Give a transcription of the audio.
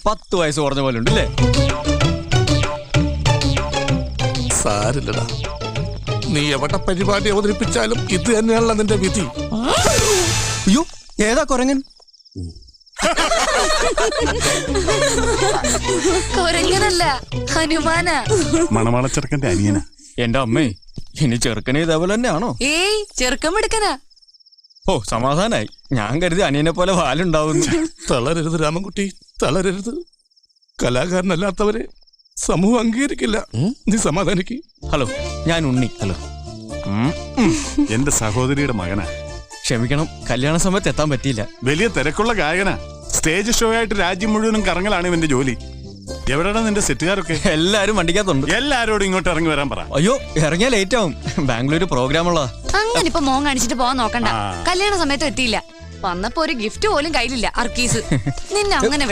10 വയസ്സ് കുറഞ്ഞ പോലെ ഉണ്ട് അല്ലേ? സാരില്ലടാ, നീ എവിടെ പരിപാടി അവതരിപ്പിച്ചാലും ഇത് തന്നെയാണല്ലോ നിന്റെ വിധി. അയ്യോ, ഏതാ കുരങ്ങൻ? കുരങ്ങനല്ല, ഹനുമാനാ. മണവാളച്ചെറുക്കന്റെ അനിയനാ. എന്റെ അമ്മേ, ഇനി ചെറുക്കനെ ഇതേപോലെ തന്നെയാണോ? ഏയ്, ചെറുക്കം എടുക്കനാ. ഓ, സമാധാനായി. ഞാൻ കരുതി അനിയനെ പോലെ വാലുണ്ടാവുന്നു. തളരരുത് രാമൻകുട്ടി, തളരരുത്. കലാകാരനല്ലാത്തവരെ സമൂഹം അംഗീകരിക്കില്ല. നീ സമാധാനിക്ക്. ഹലോ, ഞാൻ ഉണ്ണി. ഹലോ, എന്റെ സഹോദരിയുടെ മകനാ. ക്ഷമിക്കണം, കല്യാണ സമയത്ത് എത്താൻ പറ്റിയില്ല. വലിയ തിരക്കുള്ള ഗായകനാ. സ്റ്റേജ് ഷോ ആയിട്ട് രാജ്യം മുഴുവനും കറങ്ങലാണ് ഇവന്റെ ജോലി. എവിടെയാണ് നിന്റെ സെറ്റുകാരൊക്കെ? എല്ലാരും വണ്ടിക്കകത്തുണ്ട്. എല്ലാരോടും ഇങ്ങോട്ട് ഇറങ്ങി വരാൻ പറ. അയ്യോ, ഇറങ്ങിയാ ലേറ്റ് ആവും. ബാംഗ്ലൂർ പ്രോഗ്രാം ഉള്ളതാ. അങ്ങനെ ഇപ്പൊ മോൻ കാണിച്ചിട്ട് പോവാൻ നോക്കണ്ട. കല്യാണ സമയത്ത് എത്തിയില്ല. വന്നപ്പോ ഒരു ഗിഫ്റ്റ് പോലും കയ്യിലില്ല. അർക്കീസ്. നിന്നെ അങ്ങനെ